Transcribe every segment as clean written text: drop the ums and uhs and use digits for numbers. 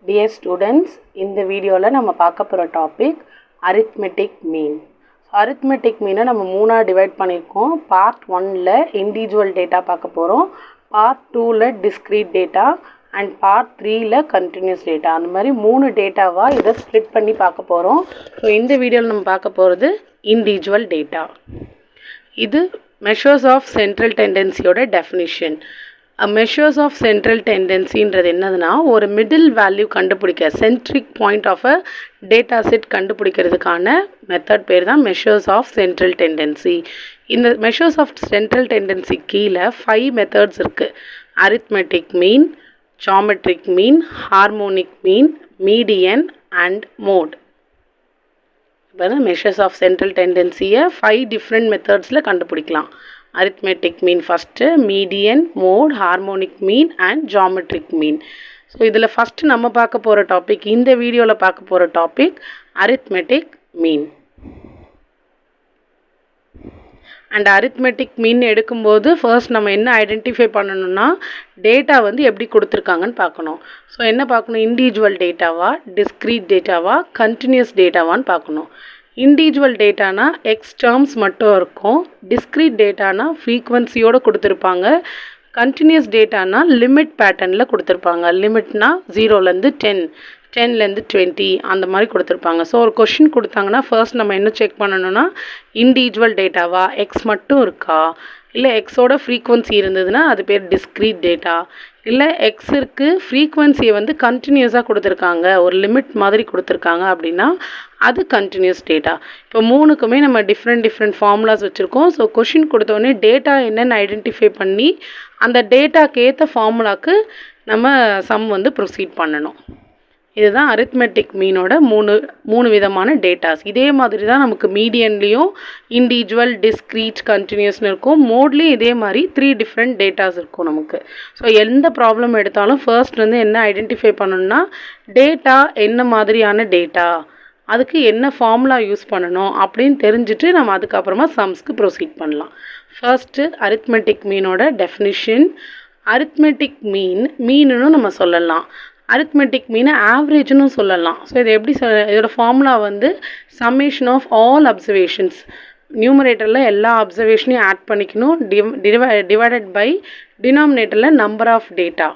Dear students, இந்த வீடியோவில் நம்ம பார்க்க போகிற topic arithmetic mean. arithmetic mean நம்ம மூணா டிவைட் பண்ணியிருக்கோம். பார்ட் 1ல இண்டிவிஜுவல் டேட்டா பார்க்க போகிறோம், பார்ட் 2ல discrete டேட்டா அண்ட் பார்ட் 3ல கண்டினியூஸ் டேட்டா. அந்த மாதிரி மூணு டேட்டாவாக இதை ஸ்ப்ளிட் பண்ணி பார்க்க போகிறோம். ஸோ இந்த வீடியோவில் நம்ம பார்க்க போகிறது இண்டிவிஜுவல் டேட்டா. இது மெஷர்ஸ் ஆஃப் சென்ட்ரல் டெண்டன்சியோட டெஃபினிஷன். மெஷர்ஸ் ஆஃப் சென்ட்ரல் டெண்டன்சின்றது என்னதுன்னா, ஒரு மிடில் வேல்யூ கண்டுபிடிக்க centric point of a data set கண்டுபிடிக்கிறதுக்கான மெத்தட் பேர் தான் மெஷர்ஸ் ஆஃப் சென்ட்ரல் டெண்டன்சி. இந்த மெஷர்ஸ் ஆஃப் சென்ட்ரல் டெண்டன்சி கீழே 5 மெத்தட்ஸ் இருக்குது. Arithmetic mean, geometric mean, harmonic mean, median and mode. இப்போ மெஷர்ஸ் ஆஃப் சென்ட்ரல் டெண்டன்சியை 5 டிஃப்ரெண்ட் மெத்தட்ஸில் கண்டுபிடிக்கலாம். arithmetic mean first, median, mode, harmonic mean and geometric mean. So இதில் first நம்ம பார்க்க போகிற டாபிக், இந்த வீடியோவில் பார்க்க போகிற topic arithmetic mean. And arithmetic mean எடுக்கும்போது ஃபர்ஸ்ட் நம்ம என்ன ஐடென்டிஃபை பண்ணணும்னா, டேட்டா எப்படி கொடுத்துருக்காங்கன்னு பார்க்கணும். ஸோ என்ன பார்க்கணும், இண்டிவிஜுவல் டேட்டாவா, டிஸ்க்ரீட் டேட்டாவா, கண்டினியூஸ் டேட்டாவான்னு பார்க்கணும். இண்டிவிஜுவல் டேட்டானா எக்ஸ் டேர்ம்ஸ் மட்டும் இருக்கும், டிஸ்க்ரீட் டேட்டானா ஃப்ரீக்வன்சியோடு கொடுத்துருப்பாங்க, கண்டினியூஸ் டேட்டானா லிமிட் பேட்டர்னில் கொடுத்துருப்பாங்க. லிமிட்னா 0லேருந்து 10, 10லேருந்து 20 அந்த மாதிரி கொடுத்துருப்பாங்க. ஸோ ஒரு கொஷின் கொடுத்தாங்கன்னா ஃபர்ஸ்ட் நம்ம என்ன செக் பண்ணணும்னா, இண்டிவிஜுவல் டேட்டாவா, எக்ஸ் மட்டும் இருக்கா, இல்லை எக்ஸோட ஃப்ரீக்வன்சி இருந்ததுன்னா அது பேர் டிஸ்க்ரீட் டேட்டா, இல்லை எக்ஸ் இருக்குது ஃப்ரீக்வன்சியை கண்டினியூஸாக கொடுத்துருக்காங்க, ஒரு லிமிட் மாதிரி கொடுத்துருக்காங்க அப்படின்னா அது கண்டினியூஸ் டேட்டா. இப்போ மூணுக்குமே நம்ம டிஃப்ரெண்ட் ஃபார்முலாஸ் வச்சுருக்கோம். ஸோ கொஷின் கொடுத்தோடனே டேட்டா என்னென்னு ஐடென்டிஃபை பண்ணி அந்த டேட்டாக்கு ஏற்ற ஃபார்முலாக்கு நம்ம சம் ப்ரொசீட் பண்ணணும். இதுதான் அரித்மெட்டிக் மீனோட மூணு விதமான டேட்டாஸ். இதே மாதிரி தான் நமக்கு மீடியன்லேயும் இண்டிவிஜுவல், டிஸ்க்ரீட், கண்டினியூஸ்னு இருக்கும். மோட்லேயும் இதே மாதிரி 3 டிஃப்ரெண்ட் டேட்டாஸ் இருக்கும் நமக்கு. ஸோ எந்த ப்ராப்ளம் எடுத்தாலும் ஃபர்ஸ்ட் என்ன ஐடென்டிஃபை பண்ணணும்னா, டேட்டா என்ன மாதிரியான டேட்டா, அதுக்கு என்ன ஃபார்முலா யூஸ் பண்ணணும் அப்படின்னு தெரிஞ்சுட்டு நம்ம அதுக்கப்புறமா சம்ஸ்க்கு ப்ரொசீட் பண்ணலாம். ஃபர்ஸ்ட்டு அரித்மெட்டிக் மீனோட டெஃபினிஷன். அரித்மெட்டிக் மீனுன்னு நம்ம சொல்லலாம், அரித்மெட்டிக் மீனை ஆவரேஜ்னு சொல்லலாம். ஸோ இது எப்படி இதோட formula summation of all observations. நியூமரேட்டரில் எல்லா அப்சர்வேஷனையும் ஆட் பண்ணிக்கணும், டிவைடட் பை டினாமினேட்டரில் number of data.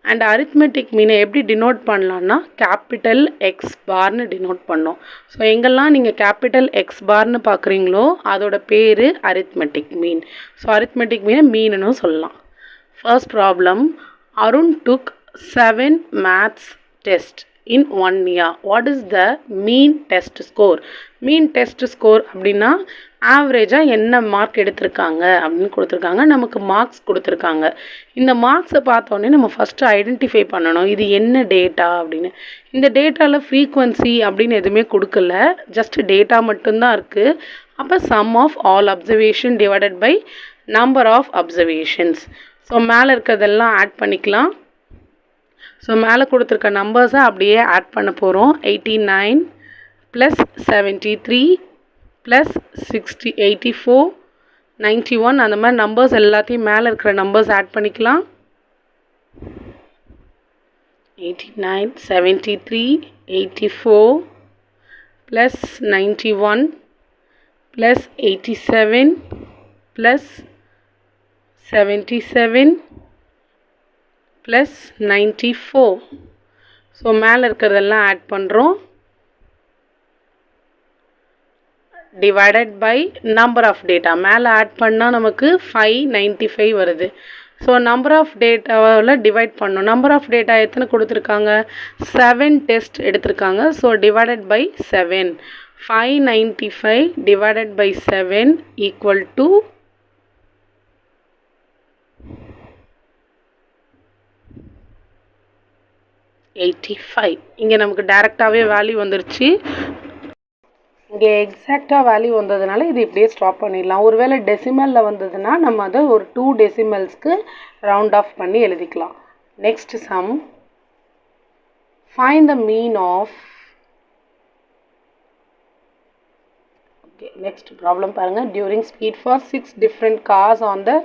And arithmetic மீனை எப்படி டினோட் பண்ணலான்னா, கேபிட்டல் எக்ஸ் பார்னு டினோட் பண்ணோம். ஸோ எங்கெல்லாம் நீங்கள் கேபிட்டல் எக்ஸ் பார்னு பார்க்குறீங்களோ அதோட பேர் அரித்மெட்டிக் மீன். ஸோ அரித்மெட்டிக் மீனை மீனுன்னு சொல்லலாம். First problem, Arun took 7 maths tests in 1 year. What is the mean test score? mean test score அப்படின்னா ஆவரேஜாக என்ன மார்க் எடுத்திருக்காங்க அப்படின்னு கொடுத்துருக்காங்க, நமக்கு மார்க்ஸ் கொடுத்துருக்காங்க. இந்த மார்க்ஸை பார்த்தோன்னே நம்ம ஃபஸ்ட்டு ஐடென்டிஃபை பண்ணணும் இது என்ன டேட்டா அப்படின்னு. இந்த டேட்டாவில் ஃப்ரீக்வன்சி அப்படின்னு எதுவுமே கொடுக்கல, ஜஸ்ட் டேட்டா மட்டும்தான் இருக்குது. அப்போ sum of all observation divided by number of observations. So மேலே இருக்கிறதெல்லாம் ஆட் பண்ணிக்கலாம். ஸோ மேலே கொடுத்துருக்க நம்பர்ஸை அப்படியே ஆட் பண்ண போகிறோம். 89 + 73 + 60, 84, 91 அந்த மாதிரி நம்பர்ஸ் எல்லாத்தையும் மேலே இருக்கிற நம்பர்ஸ் ஆட் பண்ணிக்கலாம். 89, 73, 84 + 91 + 87 + 77 + 94. ஸோ மேலே இருக்கிறதெல்லாம் ஆட் பண்ணுறோம், divided by number of data. மேலே ஆட் பண்ணால் நமக்கு 595 வருது. ஸோ நம்பர் ஆஃப் டேட்டாவில் டிவைட் பண்ணோம். நம்பர் ஆஃப் டேட்டா எத்தனை கொடுத்துருக்காங்க, 7 டெஸ்ட் எடுத்திருக்காங்க. So divided by 7, 595 divided by 7 equal to 85. இங்கே நமக்கு டைரெக்டாகவே வேல்யூ வந்துருச்சு. இங்கே எக்ஸாக்டாக வேல்யூ வந்ததுனால இது இப்படியே ஸ்டாப் பண்ணிடலாம். ஒருவேளை டெசிமலில் வந்ததுன்னா நம்ம அதை ஒரு 2 டெசிமல்ஸ்க்கு ரவுண்ட் ஆஃப் பண்ணி எழுதிக்கலாம். Next sum, find the mean of. Okay, next problem பாருங்கள். During speed for 6 different cars on the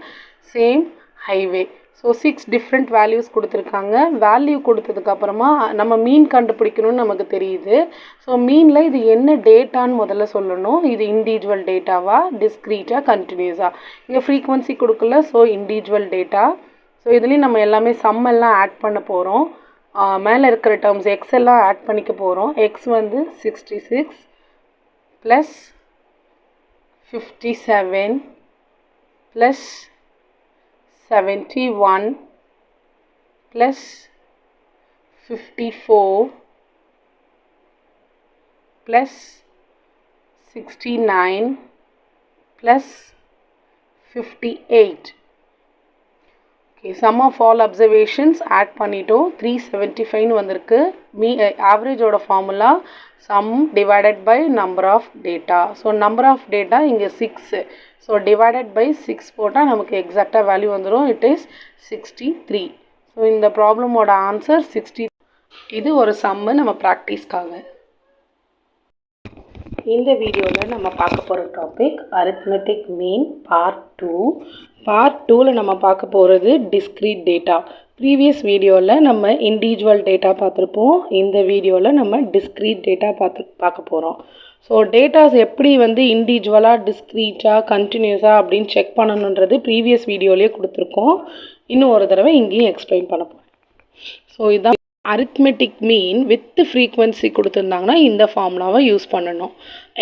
same highway. So 6 different values கொடுத்துருக்காங்க. வேல்யூ கொடுத்ததுக்கப்புறமா நம்ம மீன் கண்டுபிடிக்கணும்னு நமக்கு தெரியுது. ஸோ மீனில் இது என்ன டேட்டான்னு முதல்ல சொல்லணும். இது இண்டிவிஜுவல் டேட்டாவா, டிஸ்க்ரீட்டா, கண்டினியூஸா. இங்கே ஃப்ரீக்வன்சி கொடுக்கல, ஸோ இண்டிவிஜுவல் டேட்டா. ஸோ இதுலேயும் நம்ம எல்லாமே சம் எல்லாம் ஆட் பண்ண போகிறோம். மேலே இருக்கிற டேர்ம்ஸ் எக்ஸ் எல்லாம் ஆட் பண்ணிக்க போகிறோம். எக்ஸ் வந்து 66 plus 57 plus 71 plus 54 plus 69 plus 58. Okay, sum of all observations add பண்ணிட்டோம். 375 வந்திருக்கு. ஆவரேஜோட formula sum divided by number of data. So number of data இங்கே 6. ஸோ divided by 6 போட்டால் நமக்கு எக்ஸாக்டாக வேல்யூ வந்துடும். It is 63. ஸோ இந்த ப்ராப்ளமோட ஆன்சர் 60. இது ஒரு சம்மு நம்ம ப்ராக்டிஸ்க்காக. இந்த வீடியோவில் நம்ம பார்க்க போகிற டாபிக் அரித்மெட்டிக் மீன் பார்ட் 2. பார்ட் 2ல் நம்ம பார்க்க போகிறது டிஸ்க்ரீட் டேட்டா. ப்ரீவியஸ் வீடியோவில் நம்ம இண்டிவிஜுவல் டேட்டா பார்த்துருப்போம். இந்த வீடியோவில் நம்ம டிஸ்க்ரீட் டேட்டா பார்க்க போகிறோம். ஸோ டேட்டாஸ் எப்படி வந்து இண்டிவிஜுவலாக, டிஸ்க்ரீட்டாக, கண்டினியூஸாக அப்படின்னு செக் பண்ணணுன்றது ப்ரீவியஸ் வீடியோலேயே கொடுத்துருக்கோம். இன்னும் ஒரு தடவை இங்கேயும் எக்ஸ்பிளைன் பண்ண போகிறேன். ஸோ இதுதான் அரித்மெட்டிக் மீன் வித் ஃப்ரீக்வன்சி கொடுத்துருந்தாங்கன்னா இந்த ஃபார்முலாவை யூஸ் பண்ணணும்.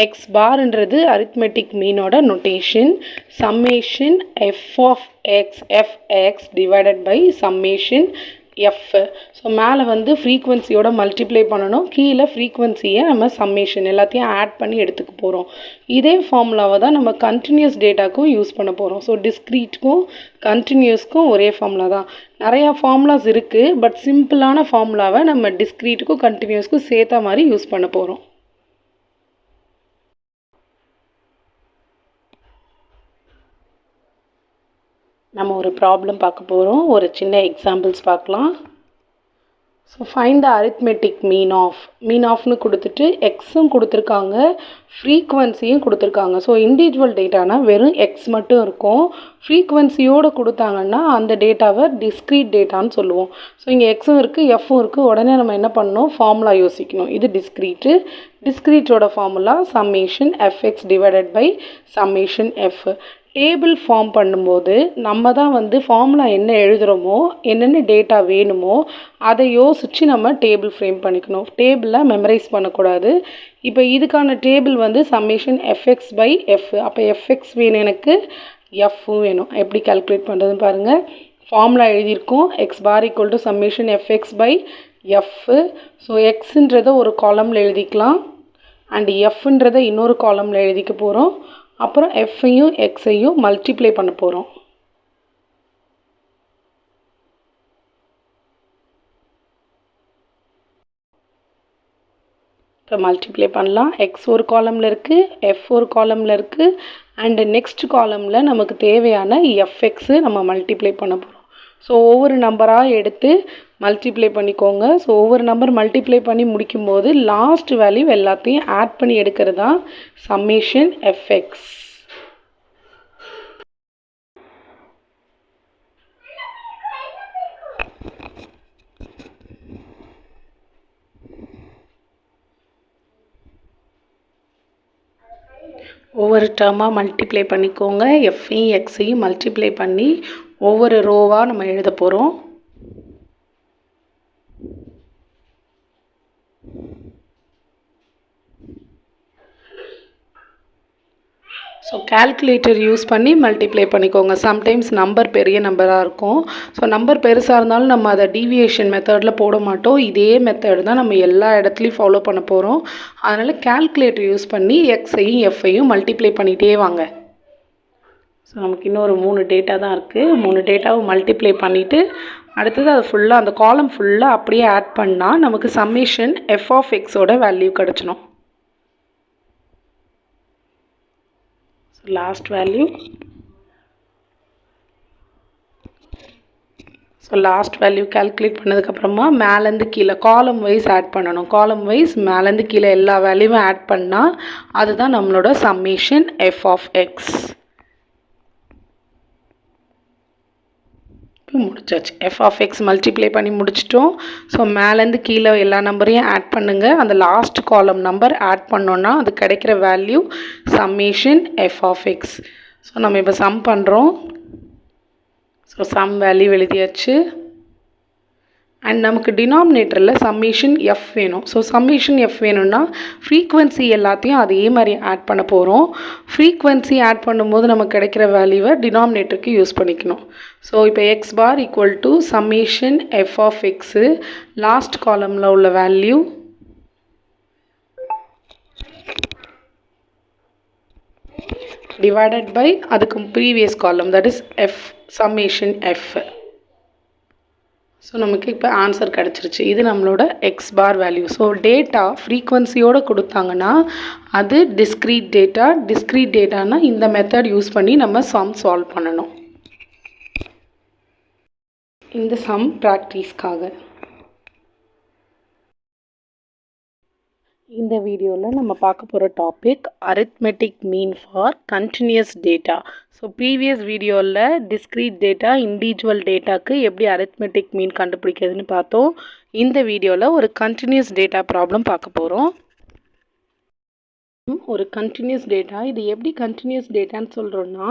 எக்ஸ் பார்ன்றது அரித்மெட்டிக் மீனோட notation. Summation F of x f x divided by summation F. So மேலே வந்து ஃப்ரீக்வன்சியோட மல்டிப்ளை பண்ணணும், கீழே ஃப்ரீக்வன்சியை நம்ம சம்மேஷன் எல்லாத்தையும் ஆட் பண்ணி எடுத்துக்க போகிறோம். இதே ஃபார்முலாவை தான் நம்ம கண்டினியூஸ் டேட்டாக்கும் யூஸ் பண்ண போகிறோம். ஸோ டிஸ்க்ரீட்க்கும் கண்டினியூஸ்க்கும் ஒரே ஃபார்முலா தான். நிறையா ஃபார்முலாஸ் இருக்குது, பட் சிம்பிளான ஃபார்முலாவை நம்ம டிஸ்க்ரீட்டுக்கும் கண்டினியூஸ்க்கும் சேர்த்த மாதிரி யூஸ் பண்ண போகிறோம். நம்ம ஒரு ப்ராப்ளம் பார்க்க போகிறோம். ஒரு சின்ன எக்ஸாம்பிள்ஸ் பார்க்கலாம். So find the arithmetic mean ஆஃப்னு கொடுத்துட்டு எக்ஸும் கொடுத்துருக்காங்க, ஃப்ரீக்வன்சியும் கொடுத்துருக்காங்க. ஸோ இண்டிவிஜுவல் டேட்டானா வெறும் எக்ஸ் மட்டும் இருக்கும். ஃப்ரீக்வன்சியோடு கொடுத்தாங்கன்னா அந்த டேட்டாவை டிஸ்க்ரீட் டேட்டான்னு சொல்லுவோம். ஸோ இங்கே எக்ஸும் இருக்குது, எஃப்பும் இருக்குது. உடனே நம்ம என்ன பண்ணணும், ஃபார்முலா யோசிக்கணும். இது டிஸ்க்ரீட்டு. டிஸ்க்ரீட்டோட formula summation FX divided by summation F. Table form பண்ணும்போது நம்ம தான் வந்து ஃபார்முலா என்ன எழுதுகிறோமோ, என்னென்ன டேட்டா வேணுமோ அதை யோசித்து நம்ம டேபிள் ஃப்ரேம் பண்ணிக்கணும். டேபிளில் மெமரைஸ் பண்ணக்கூடாது. இப்போ இதுக்கான டேபிள் வந்து சம்மேஷன் எஃப்எக்ஸ் பை எஃப். அப்போ எஃப்எக்ஸ் வேணும், எனக்கு எஃப்பும் வேணும். எப்படி கால்குலேட் பண்ணுறதுன்னு பாருங்கள். ஃபார்முலா எழுதியிருக்கோம். X bar equal to summation FX by F. So எக்ஸுன்றதை ஒரு காலமில் எழுதிக்கலாம், அண்ட் எஃப்ன்றதை இன்னொரு காலமில் எழுதிக்க போகிறோம். அப்புறம் எஃப்ஐயும் எக்ஸையும் மல்டிப்ளை பண்ண போகிறோம். இப்போ மல்டிப்ளை பண்ணலாம். எக்ஸ் ஒரு காலமில் இருக்குது, எஃப் ஒரு காலமில் இருக்குது, அண்டு நெக்ஸ்ட் காலமில் நமக்கு தேவையான எஃப்எக்ஸு நம்ம மல்டிப்ளை பண்ண போகிறோம். ஸோ ஒவ்வொரு நம்பராக எடுத்து மல்டிப்ளை பண்ணிக்கோங்க. ஸோ ஒவ்வொரு நம்பர் மல்டிப்ளை பண்ணி முடிக்கும்போது லாஸ்ட் வேல்யூ எல்லாத்தையும் ஆட் பண்ணி எடுக்கிறது தான் சம்மேஷன் எஃப்எக்ஸ். ஒவ்வொரு டேர்மாக மல்டிப்ளை பண்ணிக்கோங்க. எஃப்ஐயும் எக்ஸையும் மல்டிப்ளை பண்ணி ஒவ்வொரு ரோவாக நம்ம எழுத போகிறோம். ஸோ கால்குலேட்டர் யூஸ் பண்ணி மல்டிப்ளை பண்ணிக்கோங்க. சம்டைம்ஸ் நம்பர் பெரிய நம்பராக இருக்கும். ஸோ நம்பர் பெருசாக இருந்தாலும் நம்ம அதை டீவியேஷன் மெத்தடில் போட மாட்டோம். இதே மெத்தட் தான் நம்ம எல்லா இடத்துலையும் ஃபாலோ பண்ண போகிறோம். அதனால் கால்குலேட்டர் யூஸ் பண்ணி எக்ஸையும் எஃப்ஐயும் மல்டிப்ளை பண்ணிகிட்டே வாங்க. ஸோ நமக்கு இன்னொரு 3 டேட்டா தான் இருக்குது. 3 டேட்டாவை மல்டிப்ளை பண்ணிவிட்டு அடுத்தது அது ஃபுல்லாக அந்த காலம் ஃபுல்லாக அப்படியே ஆட் பண்ணால் நமக்கு சம்மேஷன் எஃப் ஆஃப் எக்ஸோட வேல்யூ கிடச்சிடும். Last value. So last value calculate பண்ணதுக்கப்புறமா மேலேருந்து கீழே காலம் வைஸ் ஆட் பண்ணணும். காலம் வைஸ் மேலேருந்து கீழே எல்லா வேல்யூவும் ஆட் பண்ணால் அதுதான் நம்மளோட சம்மேஷன் எஃப் ஆஃப் எக்ஸ். முடிச்சாச்சு. f of x மல்டிப்ளை பண்ணி முடிச்சிட்டோம். ஸோ மேலேருந்து கீழே எல்லா நம்பரையும் ஆட் பண்ணுங்கள். அந்த லாஸ்ட் காலம் நம்பர் ஆட் பண்ணோன்னா அது கிடைக்கிற value summation f of x. So நம்ம இப்போ சம் பண்ணுறோம். ஸோ சம் வேல்யூ எழுதியாச்சு. அண்ட் நமக்கு டினாமினேட்டரில் சம்மேஷன் எஃப் வேணும். ஸோ சம்மேஷன் எஃப் வேணும்னா ஃப்ரீக்வன்சி எல்லாத்தையும் அதே மாதிரி ஆட் பண்ண போகிறோம். ஃப்ரீக்வன்சி ஆட் பண்ணும்போது நமக்கு கிடைக்கிற வேல்யூவை டினாமினேட்டருக்கு யூஸ் பண்ணிக்கணும். So now X bar equal to summation F of X last காலமில் உள்ள வேல்யூ டிவைடட் பை அதுக்கு previous column, that is F summation F. So நமக்கு இப்போ ஆன்சர் கிடச்சிருச்சு. இது நம்மளோட X bar value. So data ஃப்ரீக்வன்சியோடு கொடுத்தாங்கன்னா அது டிஸ்க்ரீட் டேட்டா. டிஸ்க்ரீட் டேட்டானா இந்த மெத்தட் யூஸ் பண்ணி நம்ம சம் சால்வ் பண்ணணும். இந்த சம் ப்ராக்டிஸ்க்காக. இந்த வீடியோவில் நம்ம பார்க்க போகிற topic arithmetic mean for continuous data. So previous வீடியோவில் டிஸ்க்ரீட் டேட்டா இண்டிவிஜுவல் டேட்டாக்கு எப்படி அரித்மெட்டிக் மீன் கண்டுபிடிக்கிறதுன்னு பார்த்தோம். இந்த வீடியோவில் ஒரு கண்டினியூஸ் டேட்டா ப்ராப்ளம் பார்க்க போகிறோம். ஒரு கண்டினியூஸ் டேட்டா, இது எப்படி கண்டினியூஸ் டேட்டான்னு சொல்கிறோன்னா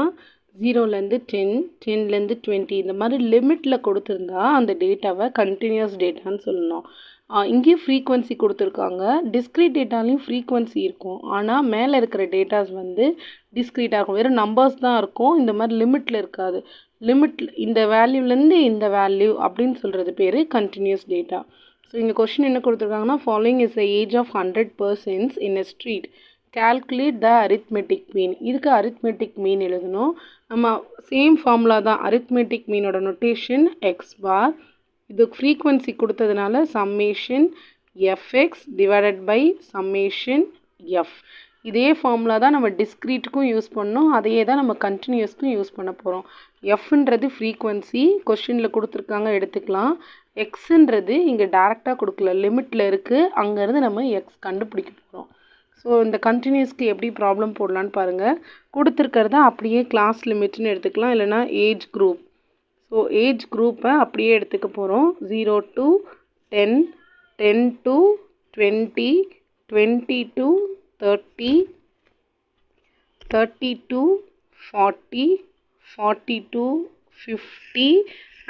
0லேருந்து 10, 10லேருந்து 20 இந்த மாதிரி லிமிட்டில் கொடுத்துருந்தா அந்த டேட்டாவை கண்டினியூஸ் டேட்டான்னு சொல்லணும். இங்கேயும் ஃப்ரீக்வன்சி கொடுத்துருக்காங்க. டிஸ்க்ரீட் டேட்டாலையும் ஃப்ரீக்வன்சி இருக்கும். ஆனால் மேலே இருக்கிற டேட்டாஸ் வந்து டிஸ்க்ரீட்டாக இருக்கும். வெறும் நம்பர்ஸ் தான் இருக்கும். இந்த மாதிரி லிமிட்டில் இருக்காது. லிமிட்டில் இந்த வேல்யூலேருந்து இந்த வேல்யூ அப்படின்னு சொல்கிறது பேர் கண்டினியூஸ் டேட்டா. ஸோ இங்கே கொஷின் என்ன கொடுத்துருக்காங்கன்னா, following is the age of 100 persons in a street, calculate the arithmetic mean. இதுக்கு arithmetic mean எழுதணும். நம்ம சேம் ஃபார்முலா தான். arithmetic meanோட நொட்டேஷன் எக்ஸ் பார். இது ஃப்ரீக்வன்சி கொடுத்ததுனால summation FX divided by summation f. இதே ஃபார்முலா தான் நம்ம டிஸ்க்ரீட்டுக்கும் யூஸ் பண்ணோம். அதையே தான் நம்ம கண்டினியூஸ்க்கும் யூஸ் பண்ண போகிறோம். எஃப்ன்றது ஃப்ரீக்வன்சி கொஷினில் கொடுத்துருக்காங்க, எடுத்துக்கலாம். எக்ஸுன்றது இங்கே டேரெக்டாக கொடுக்கல, லிமிட்டில் இருக்குது. அங்கேருந்து நம்ம எக்ஸ் கண்டுபிடிக்க போகிறோம். ஸோ இந்த கண்டினியூஸ்க்கு எப்படி ப்ராப்ளம் போடலான்னு பாருங்கள். கொடுத்துருக்கிறத அப்படியே கிளாஸ் லிமிட்னு எடுத்துக்கலாம், இல்லைனா ஏஜ் குரூப். ஸோ ஏஜ் குரூப்பை அப்படியே எடுத்துக்க போகிறோம். 0 to 10, 10 to 20, 20 to 30, 30 to 40, 40 to 50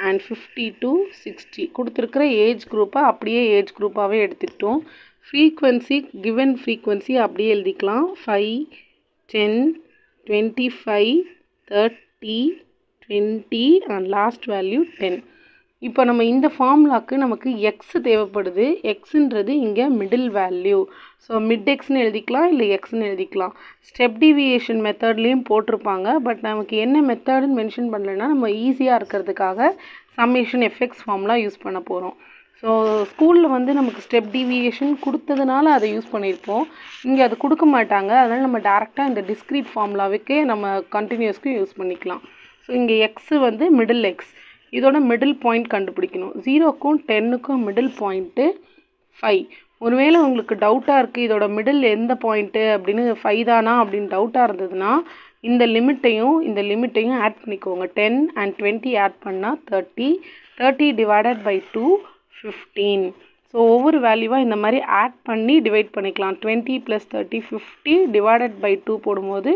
and 50 to 60. கொடுத்துருக்கிற ஏஜ் குரூப்பை அப்படியே ஏஜ் குரூப்பாகவே எடுத்துக்கிட்டோம். ஃப்ரீக்வன்சி கிவன் ஃப்ரீக்வன்சி அப்படியே எழுதிக்கலாம். 5, 10, 25, 30, 20 and லாஸ்ட் வேல்யூ 10. இப்போ நம்ம இந்த ஃபார்முலாவுக்கு நமக்கு எக்ஸ் தேவைப்படுது. எக்ஸுன்றது இங்கே மிடில் வேல்யூ. ஸோ மிட் எக்ஸ்ன்னு எழுதிக்கலாம், இல்லை எக்ஸ்ன்னு எழுதிக்கலாம். ஸ்டெப் டிவியேஷன் மெத்தட்லேயும் போட்டிருப்பாங்க. பட் நமக்கு என்ன மெத்தடுன்னு மென்ஷன் பண்ணலைன்னா நம்ம ஈஸியாக இருக்கிறதுக்காக சம்மேஷன் எஃப்எக்ஸ் ஃபார்முலா யூஸ் பண்ண போகிறோம். ஸோ ஸ்கூலில் வந்து நமக்கு ஸ்டெப் டிவியேஷன் கொடுத்ததுனால அதை யூஸ் பண்ணியிருப்போம். இங்கே அது கொடுக்க மாட்டாங்க. அதனால் நம்ம டேரெக்டாக இந்த டிஸ்க்ரீட் ஃபார்முலாவுக்கே நம்ம கண்டினியூஸ்க்கு யூஸ் பண்ணிக்கலாம். ஸோ இங்கே எக்ஸு வந்து மிடில் எக்ஸ். இதோட மிடில் பாயிண்ட் கண்டுபிடிக்கணும். 0க்கும் 10க்கும் மிடில் பாயிண்ட்டு 5. ஒருவேளை உங்களுக்கு டவுட்டாக இருக்குது இதோட மிடில் எந்த பாயிண்ட்டு அப்படின்னு 5 தானா அப்படின்னு டவுட்டாக இருந்ததுன்னா இந்த லிமிட்டையும் ஆட் பண்ணிக்கோங்க. 10 and 20 ஆட் பண்ணால் 30, 30 டிவைடட் பை 2 15. ஸோ ஒவ்வொரு வேல்யூவாக இந்த மாதிரி ஆட் பண்ணி டிவைட் பண்ணிக்கலாம். 20 + 30 50 டிவைடட் பை 2 போடும்போது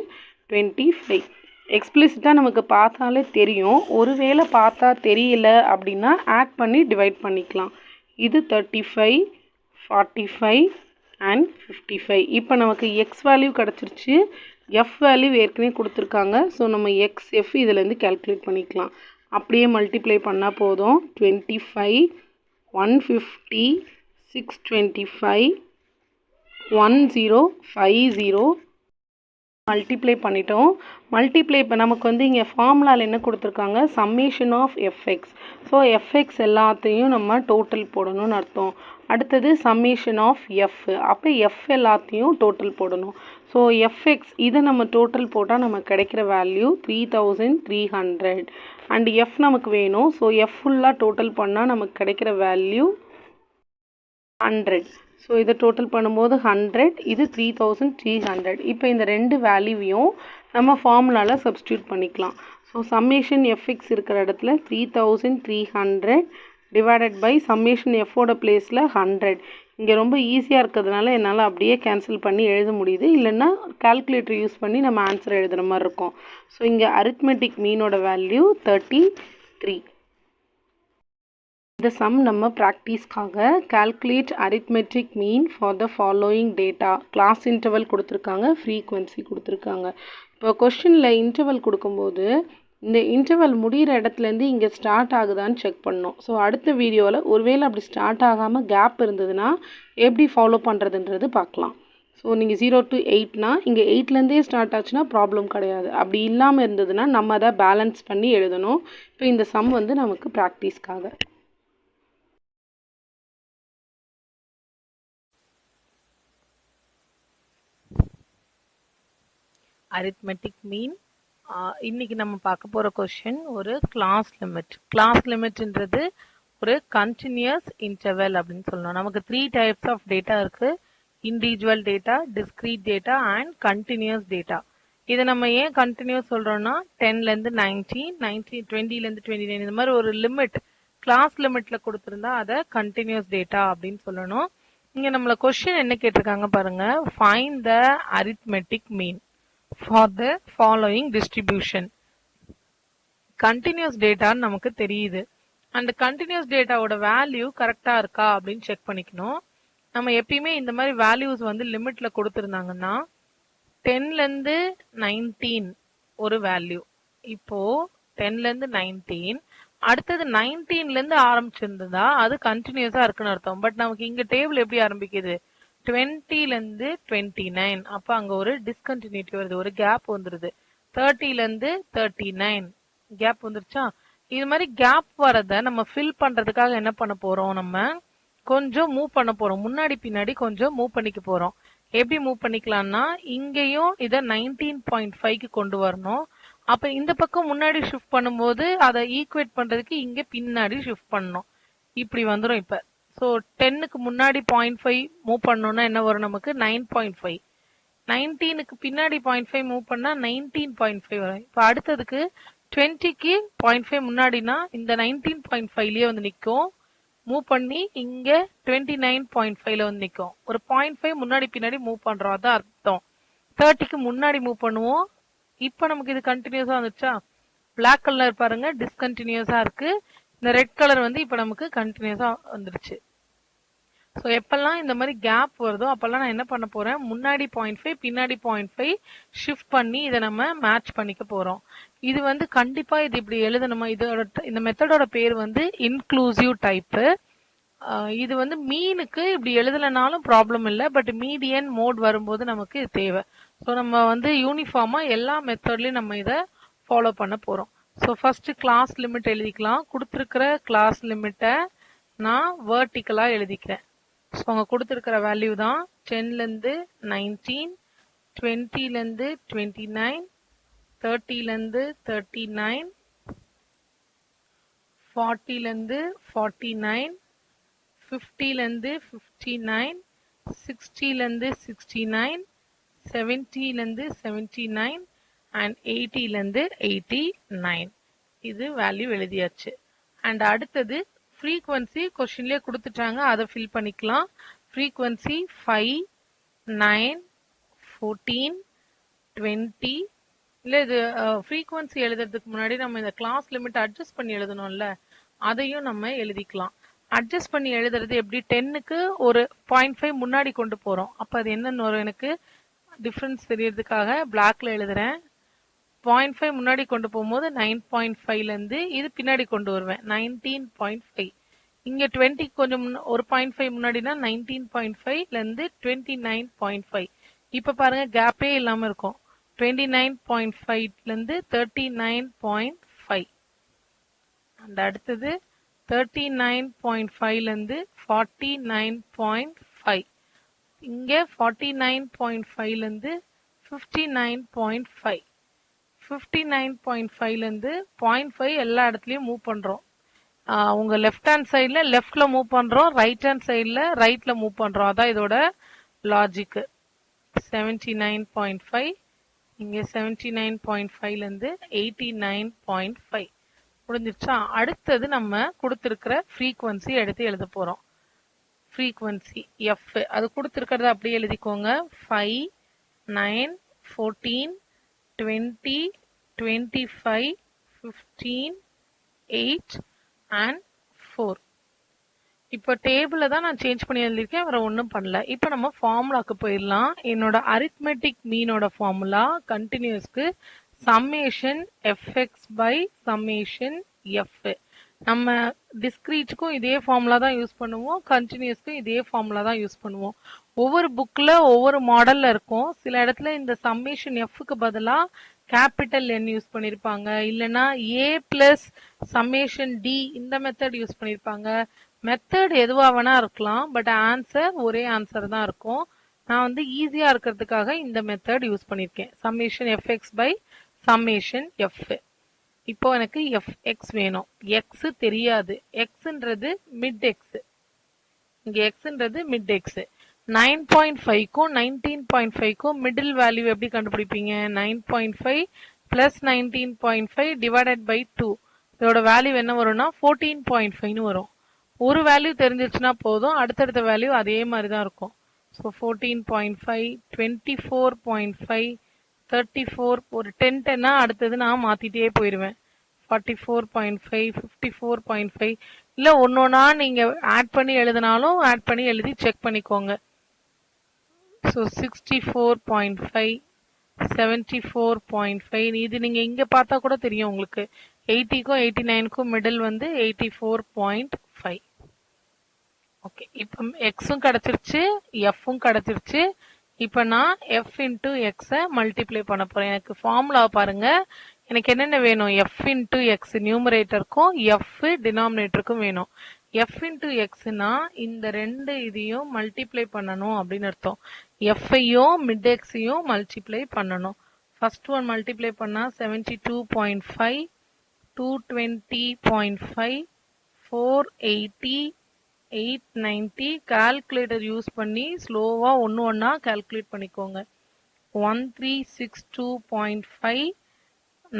25. எக்ஸ்பிளிசிட்டாக நமக்கு பார்த்தாலே தெரியும். ஒருவேளை பார்த்தா தெரியல அப்படின்னா ஆட் பண்ணி டிவைட் பண்ணிக்கலாம். இது 35, 45 and 55. இப்போ நமக்கு எக்ஸ் வேல்யூ கிடச்சிருச்சு. எஃப் வேல்யூ ஏற்கனவே கொடுத்துருக்காங்க. ஸோ நம்ம எக்ஸ் எஃப் இதிலேருந்து கேல்குலேட் பண்ணிக்கலாம். அப்படியே மல்டிப்ளை பண்ணால் போதும். 25, 150, 625, 1050 மல்டிப்ளை பண்ணிட்டோம். மல்டிப்ளை இப்போ நமக்கு வந்து இங்கே ஃபார்முலாவில் என்ன கொடுத்துருக்காங்க, summation of f x. So f x எல்லாத்தையும் நம்ம டோட்டல் போடணும்னு அர்த்தம். அடுத்தது சம்மேஷன் ஆஃப் எஃப். அப்போ எஃப் எல்லாத்தையும் டோட்டல் போடணும். ஸோ எஃப்எக்ஸ் இதை நம்ம டோட்டல் போட்டால் நமக்கு கிடைக்கிற வேல்யூ 3300. அண்ட் எஃப் நமக்கு வேணும். ஸோ எஃப் ஃபுல்லாக டோட்டல் பண்ணால் நமக்கு கிடைக்கிற வேல்யூ 100. ஸோ இதை டோட்டல் பண்ணும்போது 100, இது 3300. இப்போ இந்த ரெண்டு வேல்யூவையும் நம்ம ஃபார்முலாவில் சப்ஸ்டியூட் பண்ணிக்கலாம். ஸோ சம்மேஷன் எஃப்எக்ஸ் இருக்கிற இடத்துல 3300 டிவைடட் பை சம்மேஷன் எஃபோட பிளேஸில் 100. இங்கே ரொம்ப ஈஸியாக இருக்கிறதுனால என்னால் அப்படியே கேன்சல் பண்ணி எழுத முடியுது, இல்லைன்னா கால்குலேட்டர் யூஸ் பண்ணி நம்ம ஆன்சர் எழுதுகிற மாதிரி இருக்கும். ஸோ இங்கே அரித்மெட்டிக் மீனோட வேல்யூ 33. இந்த சம் நம்ம ப்ராக்டிஸ்க்காக calculate arithmetic mean for the following data, class interval கொடுத்துருக்காங்க, ஃப்ரீக்வன்சி கொடுத்துருக்காங்க. இப்போ கொஸ்டினில் இன்டர்வல் கொடுக்கும்போது இந்த இன்டர்வல் முடிகிற இடத்துலேருந்து இங்கே ஸ்டார்ட் ஆகுதான்னு செக் பண்ணணும். ஸோ அடுத்த வீடியோவில் ஒருவேளை அப்படி ஸ்டார்ட் ஆகாமல் கேப் இருந்ததுன்னா எப்படி ஃபாலோ பண்ணுறதுன்றது பார்க்கலாம். ஸோ நீங்கள் 0 to 8னா இங்கே 8லேருந்தே ஸ்டார்ட் ஆச்சுன்னா ப்ராப்ளம் கிடையாது. அப்படி இல்லாமல் இருந்ததுன்னா நம்ம அதை பேலன்ஸ் பண்ணி எழுதணும். இப்போ இந்த சம் வந்து நமக்கு ப்ராக்டிஸ்க்காக. அரித்மெட்டிக் மீன். இன்னைக்கு நம்ம பார்க்க போகிற கொஸ்டின் ஒரு கிளாஸ் லிமிட். கிளாஸ் லிமிட்ன்றது ஒரு கண்டினியூஸ் இன்டர்வல் அப்படின்னு சொல்லணும். நமக்கு 3 டைப்ஸ் ஆஃப் டேட்டா இருக்குது. Individual data, discrete data and continuous data. இதை நம்ம ஏன் கண்டினியூஸ் சொல்கிறோன்னா 10லேருந்து 19, 20லேருந்து 29 இந்த மாதிரி ஒரு லிமிட் கிளாஸ் லிமிட்டில் கொடுத்துருந்தா அதை கண்டினியூஸ் டேட்டா அப்படின்னு சொல்லணும். இங்கே நம்மளை கொஸ்டின் என்ன கேட்டிருக்காங்க பாருங்கள், find the arithmetic mean for the following distribution. continuous data நமக்கு தெரியுது. அந்த continuous data ஓட வேல்யூ கரெக்டா இருக்கா அப்படின்னு செக் பண்ணிக்கணும். நம்ம எப்பயுமே இந்த மாதிரி வேல்யூஸ் வந்து லிமிட்ல கொடுத்துருந்தாங்கன்னா 10லேருந்து 19 ஒரு வேல்யூ, இப்போ 10லேருந்து 19, அடுத்தது 19லேருந்து ஆரம்பிச்சிருந்ததா அது கண்டினியூஸா இருக்குன்னு அர்த்தம். பட் நமக்கு இங்க டேபிள் எப்படி ஆரம்பிக்குது, 20லேருந்து 29, அப்போ அங்கே ஒரு டிஸ்கண்டினியூட்டி வருது, ஒரு கேப் வந்துடுது. 30லேருந்து 39 கேப் வந்துருச்சா. இது மாதிரி கேப் வரதை நம்ம ஃபில் பண்ணுறதுக்காக என்ன பண்ண போகிறோம், நம்ம கொஞ்சம் மூவ் பண்ண போகிறோம், முன்னாடி பின்னாடி கொஞ்சம் மூவ் பண்ணிக்க போகிறோம். எப்படி மூவ் பண்ணிக்கலாம்னா இங்கேயும் இதை 19.5க்கு கொண்டு வரணும். அப்போ இந்த பக்கம் முன்னாடி ஷிஃப்ட் பண்ணும்போது அதை ஈக்குவேட் பண்ணுறதுக்கு இங்கே பின்னாடி ஷிஃப்ட் பண்ணணும். இப்படி வந்துடும். இப்போ ஸோ 10க்கு முன்னாடி 0.5 மூவ் பண்ணோன்னா என்ன வரும், நமக்கு 9.5. 19க்கு பின்னாடி 0.5 மூவ் பண்ணால் 19.5 வரும். இப்போ அடுத்ததுக்கு 20க்கு 0.5 முன்னாடினா இந்த 19.5லேயே வந்து நிற்கும். மூவ் பண்ணி இங்கே 29.5ல வந்து நிற்கும். ஒரு 0.5 முன்னாடி பின்னாடி மூவ் பண்ணுறோம், அதான் அர்த்தம். 30க்கு முன்னாடி மூவ் பண்ணுவோம். இப்போ நமக்கு இது கண்டினியூஸாக வந்துச்சா. பிளாக் கலர் பாருங்க டிஸ்கண்டினியூஸாக இருக்குது. இந்த ரெட் கலர் வந்து இப்போ நமக்கு கண்டினியூஸாக வந்துருச்சு. ஸோ எப்பெல்லாம் இந்த மாதிரி கேப் வருதோ அப்போல்லாம் நான் என்ன பண்ண போகிறேன், முன்னாடி 0.5 பின்னாடி 0.5 ஷிஃப்ட் பண்ணி இதை நம்ம மேட்ச் பண்ணிக்க போகிறோம். இது வந்து கண்டிப்பாக இது இப்படி எழுதணுமா, இதோட இந்த மெத்தடோட பேர் வந்து இன்க்ளூசிவ் டைப்பு. இது வந்து மீனுக்கு இப்படி எழுதலைனாலும் ப்ராப்ளம் இல்லை, பட் மீடியன் மோட் வரும்போது நமக்கு இது தேவை. ஸோ நம்ம வந்து யூனிஃபார்மாக எல்லா மெத்தட்லையும் நம்ம இதை ஃபாலோ பண்ண போகிறோம். ஸோ ஃபஸ்ட்டு கிளாஸ் லிமிட் எழுதிக்கலாம். கொடுத்துருக்கிற கிளாஸ் லிமிட்டை நான் வேர்ட்டிக்கலாக எழுதிக்கிறேன். ஸோ அங்கே கொடுத்துருக்கிற வேல்யூ தான் 10லேருந்து 19, 20லேருந்து 29, 30லேருந்து 39, 40லேருந்து 49, 50லேருந்து 59, 60லேருந்து 69, 70லேருந்து 79 அண்ட் 80லேருந்து 89. இது வேல்யூ எழுதியாச்சு. அண்ட் அடுத்தது ஃப்ரீக்வன்சி கொஸ்டின்லேயே கொடுத்துட்டாங்க, அதை ஃபில் பண்ணிக்கலாம். ஃப்ரீக்வன்சி 5, 9, 14, 20. இல்லை இது ஃப்ரீக்வன்சி எழுதுறதுக்கு முன்னாடி நம்ம இந்த கிளாஸ் லிமிட் அட்ஜஸ்ட் பண்ணி எழுதணும்ல, அதையும் நம்ம எழுதிக்கலாம். அட்ஜஸ்ட் பண்ணி எழுதுறது எப்படி, 10க்கு ஒரு 0.5 முன்னாடி கொண்டு போகிறோம். அப்போ அது என்னன்னு வரும், எனக்கு டிஃப்ரென்ஸ் தெரியறதுக்காக பிளாக்ல எழுதுறேன். 0.5 முன்னாடி கொண்டு போகும்போது 9.5லேருந்து இது பின்னாடி கொண்டு வருவேன் 19.5. இங்கே 20 கொஞ்சம் ஒரு 0.5 முன்னாடினா 19.5லேருந்து 29.5. இப்போ பாருங்க கேப்பே இல்லாமல் இருக்கும். 29.5லேருந்து 39.5. அந்த அடுத்தது 39.5லேருந்து 49.5. இங்கே 49.5லேருந்து 59.5. 59.5லேருந்து 0.5 எல்லா இடத்துலையும் மூவ் பண்ணுறோம். உங்கள் லெஃப்ட் ஹேண்ட் சைடில் லெஃப்டில் மூவ் பண்ணுறோம், ரைட் ஹேண்ட் சைடில் ரைட்டில் மூவ் பண்ணுறோம். அதான் இதோட லாஜிக்கு. 79.5, இங்கே 79.5லேருந்து 89.5 முடிஞ்சிருச்சா. அடுத்தது நம்ம கொடுத்துருக்கிற ஃப்ரீக்வன்சி எடுத்து எழுத போகிறோம். ஃப்ரீக்வன்சி எஃப் அது கொடுத்துருக்கிறத அப்படியே எழுதிக்கோங்க. 5, 9, 14, 20, 25, 15, 8 and 4. இப்போ டேபிளில் தான் நான் சேஞ்ச் பண்ணி எழுதியிருக்கேன், வேறு ஒன்றும் பண்ணல. இப்போ நம்ம ஃபார்முலாவுக்கு போயிடலாம். என்னோட அரித்மெட்டிக் மீனோட ஃபார்முலா கண்டினியூஸ்க்கு summation FX by summation F. நம்ம டிஸ்க்ரீட்க்கும் இதே ஃபார்முலா தான் யூஸ் பண்ணுவோம், கண்டினியூஸ்க்கும் இதே ஃபார்முலா தான் யூஸ் பண்ணுவோம். ஒவ்வொரு புக்கில் ஒவ்வொரு மாடலில் இருக்கும். சில இடத்துல இந்த சம்மேஷன் எஃப்க்கு பதிலாக கேபிட்டல் என் யூஸ் பண்ணியிருப்பாங்க, இல்லைன்னா ஏ பிளஸ் சம்மேஷன் டி இந்த மெத்தட் யூஸ் பண்ணியிருப்பாங்க. மெத்தட் எதுவாக வேணா இருக்கலாம், பட் ஆன்சர் ஒரே ஆன்சர் தான் இருக்கும். நான் வந்து ஈஸியாக இருக்கிறதுக்காக இந்த மெத்தட் யூஸ் பண்ணியிருக்கேன், summation FX by summation f. இப்போ எனக்கு எஃப்எக்ஸ் வேணும், எக்ஸ் தெரியாது, எக்ஸ்ன்றது மிட் எக்ஸ், இங்கே எக்ஸ்ன்றது மிட் எக்ஸ். 9.5க்கும் 19.5க்கும் மிடில் வேல்யூ எப்படி கண்டுபிடிப்பீங்க? 9.5 பிளஸ் 19.5 டிவைடட் பை 2. இதோட வேல்யூ என்ன வரும்னா 14.5ன்னு வரும். ஒரு வேல்யூ தெரிஞ்சிருச்சுன்னா போதும், அடுத்தடுத்த வேல்யூ அதே மாதிரி தான் இருக்கும். ஸோ 14.5, 24.5, 34, ஒரு 10 அடுத்தது நான் மாற்றிட்டே போயிடுவேன். 44.5, 54.5, இல்லை ஒன்று ஒன்றா நீங்கள் ஆட் பண்ணி எழுதினாலும் ஆட் பண்ணி எழுதி செக் பண்ணிக்கோங்க. ஸோ 64.5, 74.5, இது நீங்கள் இங்கே பார்த்தா கூட தெரியும் உங்களுக்கு. 80க்கும் 89க்கும் மிடில் வந்து 84.5. ஓகே, இப்போ எக்ஸும் கிடச்சிருச்சு, எஃப்பும் கிடச்சிருச்சு. இப்போ நான் எஃப் இன்ட்டு எக்ஸை மல்டிப்ளை பண்ண போகிறேன். எனக்கு ஃபார்முலாவை பாருங்கள். எனக்கு என்னென்ன வேணும்? எஃப் இன்ட்டு எக்ஸ் நியூமரேட்டருக்கும் எஃப் டினாமினேட்டருக்கும் வேணும். எஃப் இன்ட்டு எக்ஸ்னா இந்த ரெண்டு இதையும் மல்டிப்ளை பண்ணணும் அப்படின்னு அர்த்தம். எஃப்ஐயும் மிட் எக்ஸையும் மல்டிப்ளை பண்ணணும். ஃபர்ஸ்ட் ஒன் மல்டிப்ளை பண்ணால் 72.5, 220.5, 480, 890. கால்குலேட்டர் யூஸ் பண்ணி ஸ்லோவாக ஒன்று ஒன்றா கால்குலேட் பண்ணிக்கோங்க. 1362.5,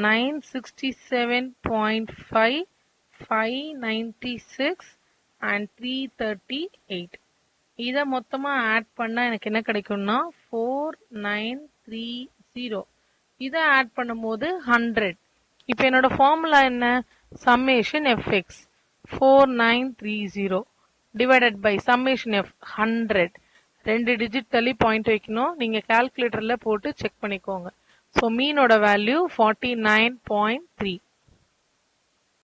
967.5, 596 and 338. இதை மொத்தமாக ஆட் பண்ணால் எனக்கு என்ன கிடைக்கும்னா 4930. இதை ஆட் பண்ணும்போது 100. இப்போ என்னோட ஃபார்முலா என்ன? Summation f x 4930 divided by summation f 100. 2 digit தள்ளி பாயிண்ட் வைக்கணும். நீங்கள் கால்குலேட்டரில் போட்டு செக் பண்ணிக்கோங்க. ஸோ மீனோட வேல்யூ 49.3.